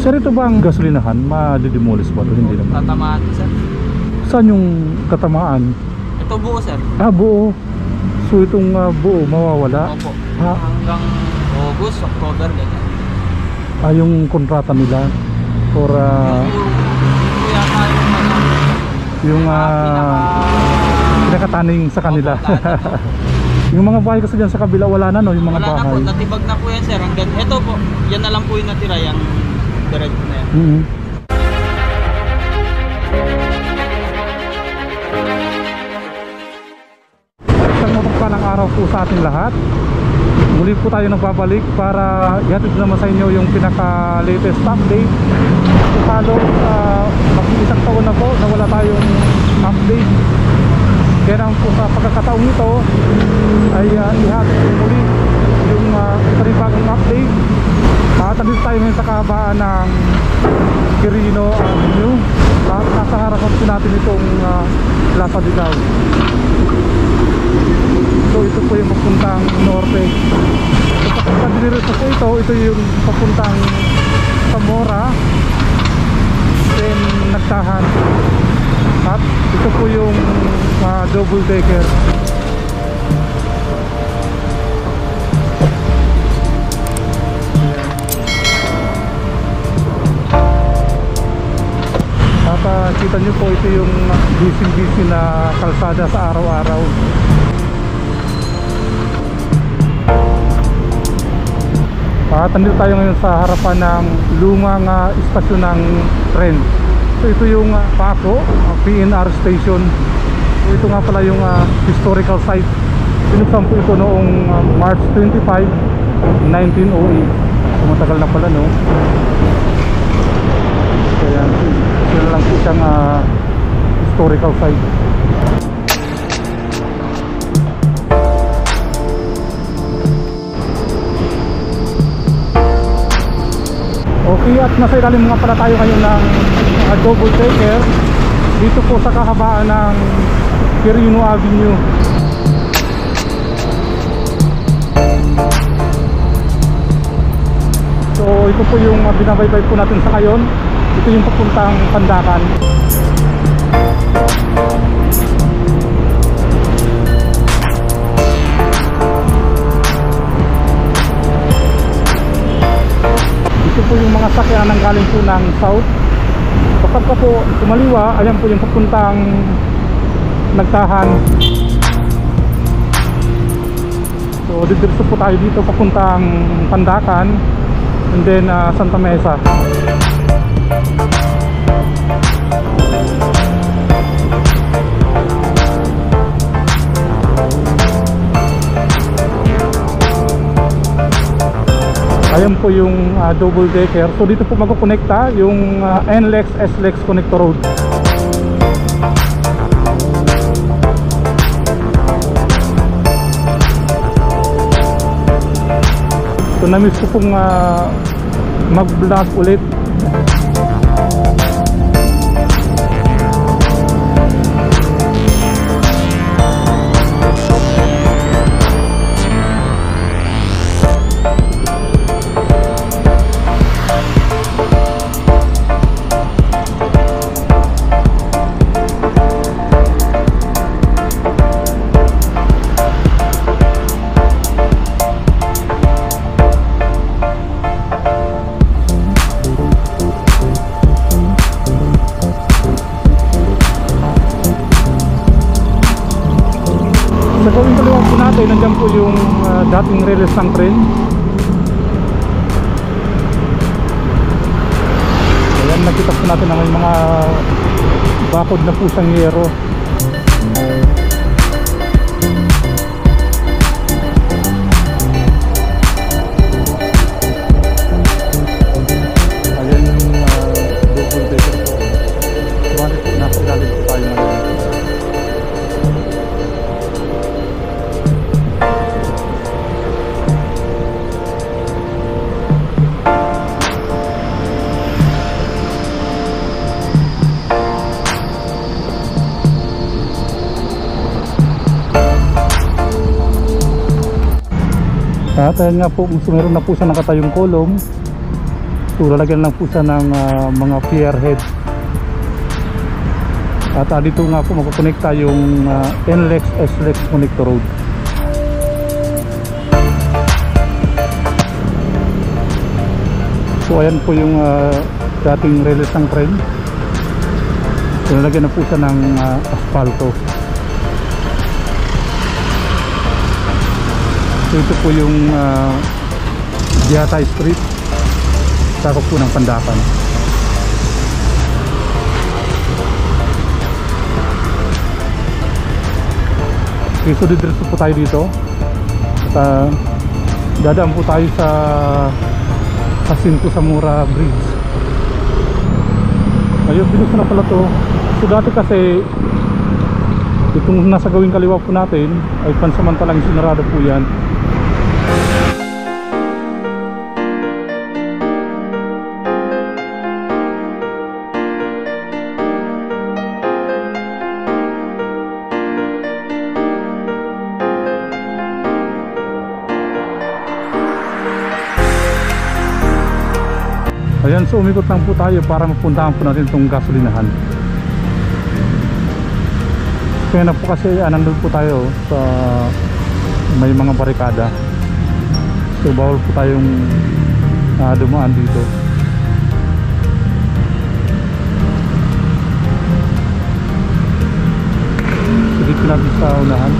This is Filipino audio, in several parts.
Sir, ito ba ang gasolinahan? Madidemolis ba ito? Hindi naman. Tatamaan to, sir. Saan yung tatamaan? Ito buo, sir. Buo. So itong buo mawawala? Opo. Hanggang August, October, ganyan. Yung kontrata nila? Or yung pinakataning sa kanila? Yung mga bahay kasi dyan sa kabila wala na, no? Yung mga wala bahay. Wala na po, natibag na po yan, sir. Hanggang, ito po, yan na lang po yung natira, yung diretso na yan. Isang mapagpalang araw po sa ating lahat. Muli po tayo nagbabalik para ihatid naman sa inyo yung pinaka-latest update. So halos mag-isang taon na po na wala tayong update. Kaya naman po sa pagkakataong ito ay ihatid ko muli yung panibagong update. Nandito tayo ngayon sa kahabaan ng Quirino Avenue. Nasa harapan po natin itong Plaza Dilaw. So ito po yung papuntang norte. So papuntang diniretso po ito yung papuntang Zamora, then Nagtahan. At ito po yung double decker. At kita nyo po ito yung busy na kalsada sa araw-araw. Nandito tayo ngayon sa harapan ng lumang istasyon ng tren. So ito yung Paco PNR station. So ito nga pala yung historical site. Pinuksan po ito noong March 25, 1908. So matagal na pala, no? Kaya sila lang po siyang historical site. Okay, at nasa ilalim nga pala tayo ngayon ng double decker dito po sa kahabaan ng Quirino Avenue. So ito po yung binabaybay po natin sa ngayon. Ito yung papuntang Pandakan. Ito po yung mga sakyan ng galing po ng south. Kapag ka po kumaliwa, ayan po yung papuntang Nagtahan. So didiretso po tayo dito papuntang Pandakan and then Santa Mesa. Ayan po yung double decker. So dito po magkukonekta yung NLEX SLEX connector road. So na-miss ko pong mag-vlog ulit. Sa gawing kaliwa po natin, nandiyan po yung dating release ng tren. Ayan, nakita po natin ang mga bakod na pusang yero. Ayan yung double decker po. Balik po, nasa ilalim po tayo ngayon. At ayan nga po, meron na po siya nakatayong kolong. So lalagyan lang po siya ng mga pier head. At dito nga po magkukonekta yung NLEX SLEX connector road. So ayan po yung dating rails ng tren. So nalagyan na po siya ng asfalto. So ito po yung Diatay Street, sakop po ng Pandakan. Okay, so didiretso po tayo dito. At dadaan po tayo sa Jacinto Zamora Bridge. Ayun, bilis na pala to. So dati kasi itong nasa gawing kaliwa po natin ay pansamantalang sinarado po yan. Ayan, so umikot lang po tayo para mapuntahan po natin itong gasolinahan. Kaya na po kasi nandun po tayo sa may mga barikada. So bawal po tayong dumaan dito. So dito natin sa unahan.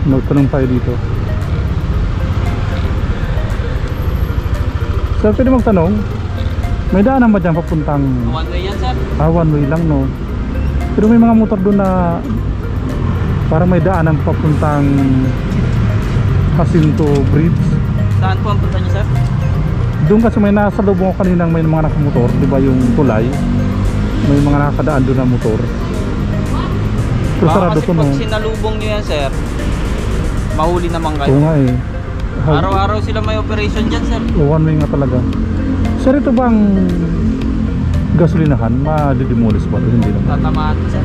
Magtanong tayo dito. Sir, pwede magtanong, may daanan ba dyan papuntang One way yan, sir. one way lang, no? Pero may mga motor doon na parang may daanan papuntang Jacinto Bridge. Saan po ang punta niyo, sir? Doon kasi may nasa lubong ko kaninang may mga nakamotor, di ba yung tulay? May mga nakadaan doon na motor. Pero sarado Kasi to, no? pag sinalubong niyo yan, sir, mahuli naman Oo kayo. nga eh. Araw-araw sila may operation dyan, sir. One way nga talaga. Sir, ito bang gasolinahan? Madidemolis ba? Hindi naman. Tatamaan to, sir.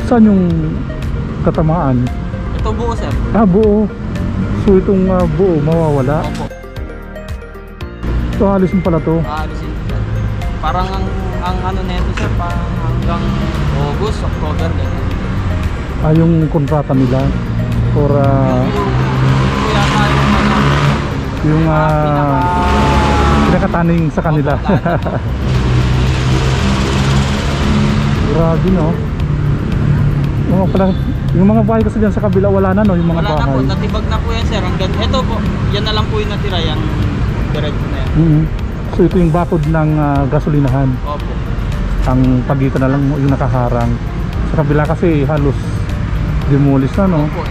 Saan yung katamaan? Ito buo, sir. Buo. So itong buo mawawala. Opo. So alisin pala to. Aalisin to, sir. Parang ang ano nito, sir, parang hanggang August, October, ganyan. Yung kontrata nila for Kaya tayo ano, yung pinakataning sa kanila. Grabe, no? Yung mga bahay kasi dyan sa kabila wala na, no? Yung mga wala na po, bahay. natibag na po yan, sir. Hanggang, ito po, yan na lang po yung natira, yung diretso na yan. So ito yung bakod ng gasolinahan. Opo. Ang pagitan na lang yung nakaharang. Sa kabila kasi halos demolish na, no? Opo.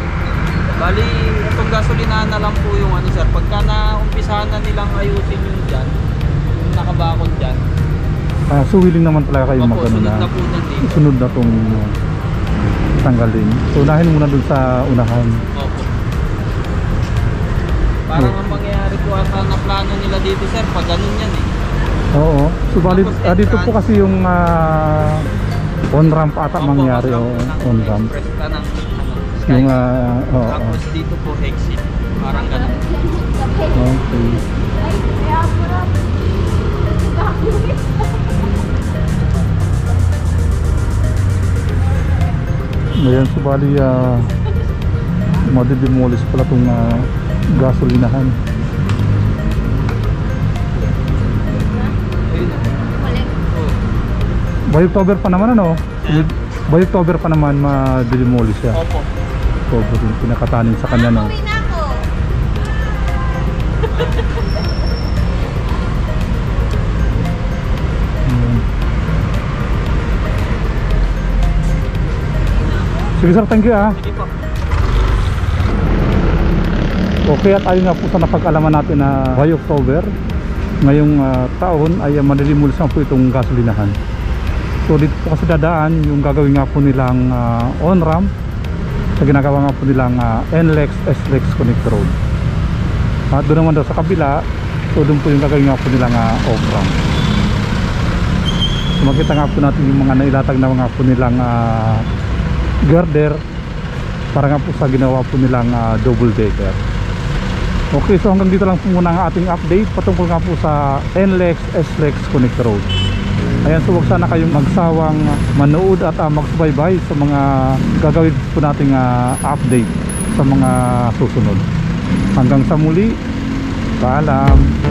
Bali, itong gasolinahan na lang po yung ano, sir. Pagka naumpisahan na nilang ayusin yung dyan, yung nakabakod dyan. So willing naman talaga kayo Opo, magano sunod na. na po dyan dito. Sunod na tong tanggalin. So unahin muna dun sa unahan. Opo. Parang ang mangyayari po ata na plano nila dito, sir, pag ganun yan eh. Oo. So bali, Tapos dito po kasi yung on-ramp ata Opo, mangyari. mag-ramp Oo, po ng on-ramp. express ka ng sky. Yung oo. Tapos dito po exit. Parang ganun. Okay. Ayan, so bali madidemolis pala itong gasolinahan. Ayun na. Oh. By October pa naman, ano? By October pa naman madidemolis siya. Opo. October yung pinakatanin sa kanya, no? Uwi na ako. Sige sir, thank you ah. Sige po. Okay, at ayun nga po sa napag-alaman natin na by October ngayong taon ay madidemolis na po itong gasolinahan. So dito po kasi dadaan yung gagawin nga po nilang on-ramp sa ginagawa nga po nilang NLEX SLEX connector road. At doon naman daw sa kabila, so doon po yung gagawin nga po nilang off-ramp. Makita nga po natin yung mga nailatag na mga po nilang girder para nga po sa ginawa po nilang double decker. Okay, so hanggang dito lang po muna ang ating update patungkol nga po sa NLEX SLEX Connect Road. Ayan, so huwag sana kayong magsawang manood at magsubaybay sa mga gagawin po nating update sa mga susunod. Hanggang sa muli, paalam.